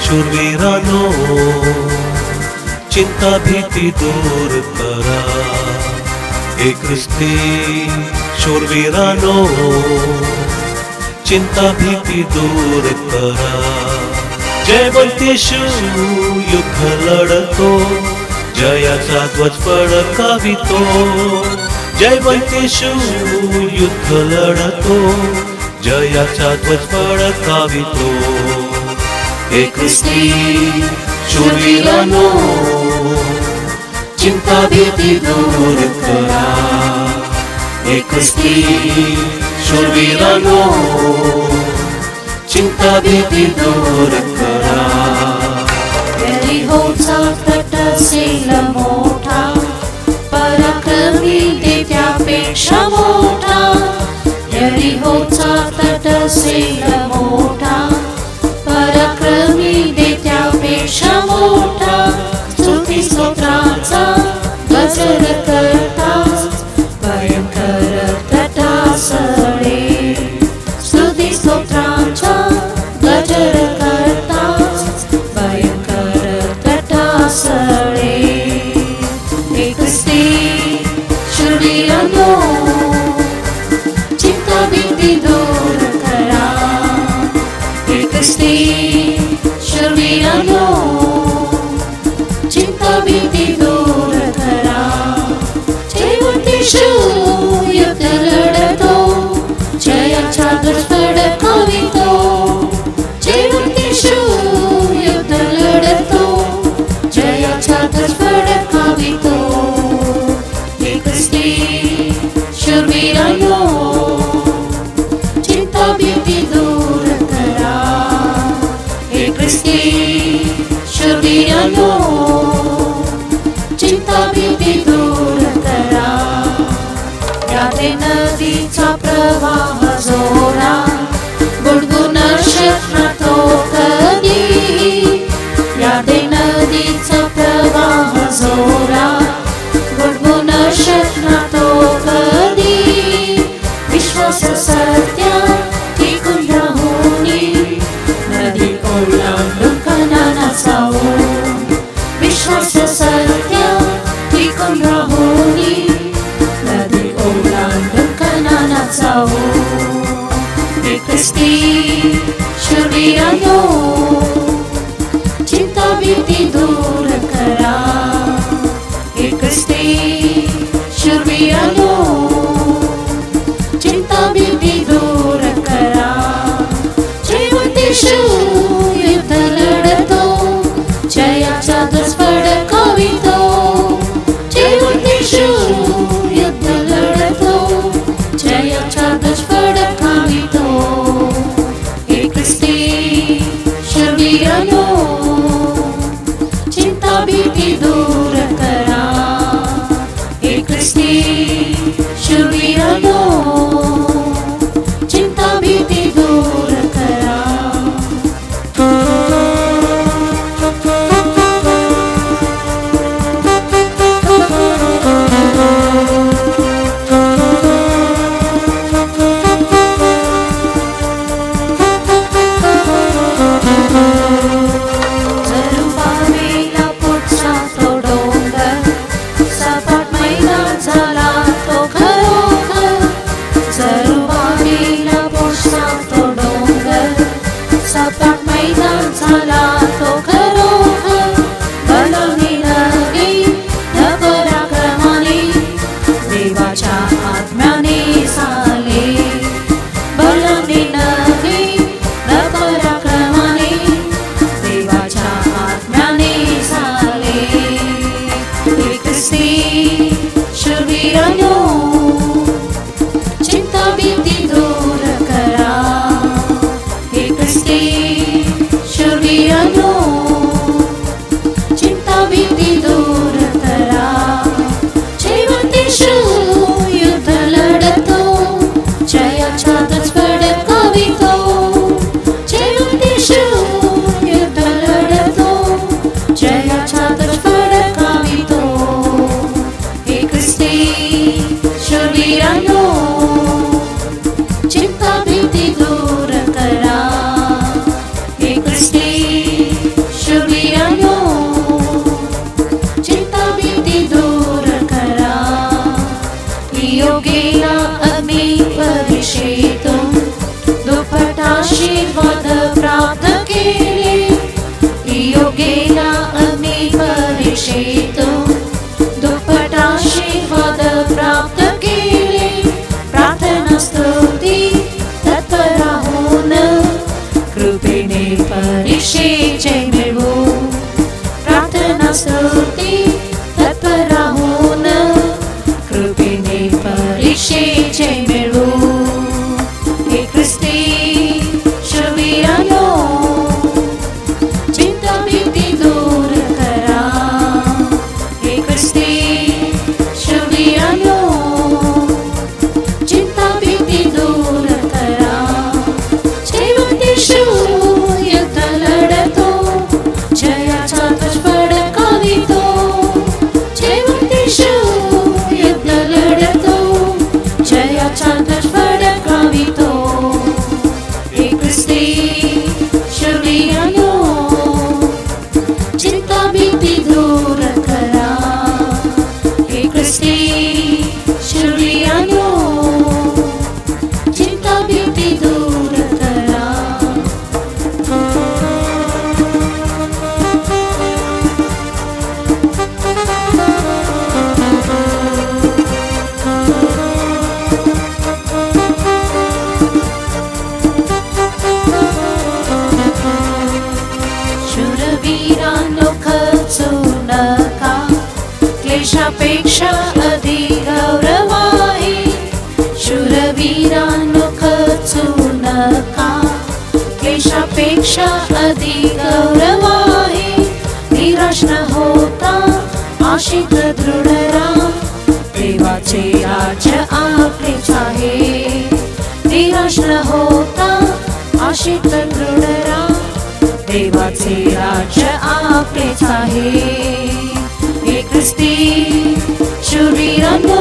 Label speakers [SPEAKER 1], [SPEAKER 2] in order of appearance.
[SPEAKER 1] शूरवीरानो चिंता भीती दूर करा, हे ख्रिस्ती शूरवीरानो चिंता भीती दूर करा. जयवंत येशू युद्ध लढतो, जयाचा ध्वज फडकावितो. जयवंत येशू युद्ध लढतो, जयाचा ध्वज फडकावितो. हे ख्रिस्ती शूरवीरानो चिंता भीती दूर करा, हे ख्रिस्ती शूरवीरानो चिंता भीती दूर करा.
[SPEAKER 2] यरीहोचा तट असेल मोठा, पराक्रमी देत्यापेक्षा मोठा. यरीहोचा तट असेल मोठा, पराक्रमी देत्यापेक्षा मोठा. स्तुती स्तोत्राचा गजर करताच भयंकर तटासळे. स्तुती स्तोत्राचा गजर करताच भयंकर तटासळे. हे ख्रिस्ती शूरवीरानो चिंता भीती दूर करा, हे ख्रिस्ती शूरवीरानो चिंता भीती दूर करा. जयवंत येशू युद्ध लढतो, जयाचा ध्वज फडकावितो. जयवंत येशू युद्ध लढतो, जयाचा ध्वज फडकावितो. हे ख्रिस्ती शूरवीरानो चिंता भीती दूर करा, हे ख्रिस्ती शूरवीरानो चिंता भीती दूर करा. यादे नदीचा प्रवाह जोरा, गुडगुण शकणार तो कधी. यादे नदीचा प्रवाह जोरा, गुडगुण शकणार तो कधी. विश्वास सत्या टिकून राहुनी, नदी ओलांडून कनाना जाऊ. विश्वास सत्या टिकून राहुनी, नदी ओलांडून कनाना जाऊ. हे ख्रिस्ती शूरवीरानो चिंता भीती दूर करा, हे ख्रिस्ती शूरवीरानो चिंता भीती दूर करा. जयवंत येशू युद्ध लढतो, जयाचा ध्वज फडकावितो. जयवंत येशू युद्ध लढतो, जयाचा ध्वज फडकावितो. हे ख्रिस्ती शूरवीरानो चिंता भीती दूर करा, हे ख्रिस्ती शूरवीरानो चिंता भीती दूर करा. स्तुती तत्पर राहून कृपेने परीक्षेचे मिळू. हे ख्रिस्ती शूरवीरांनो, चिंता भीती दूर करा. हे ख्रिस्ती शूरवीरांनो, चिंता भीती दूर करा. जयवंतीशू युद्ध लढतो, जयाचा ध्वज फडकावितो. जयवंतीशू युद्ध लढतो, जयाचा ध्वज फडकावितो. हे ख्रिस्ती शूरवीरांनो, चिंता भीती दूर करा. हे ख्रिस्ती शूरवीरांनो, चिंता भीती दूर करा. शूरवीरांनो, खचू नका, क्लेशापेक्षा अधिक गौरव आहे. शूरवीरांनो, खचू नका, क्लेशापेक्षा अधिक गौरव आहे. निराश न होता आशित दृढ राहा, देवाचे राज्य आपलेच आहे. निराश न होता आशित दृढ राहा, देवाचे राज्य आपलेच आहे. हे ख्रिस्ती शूरवीरांनो,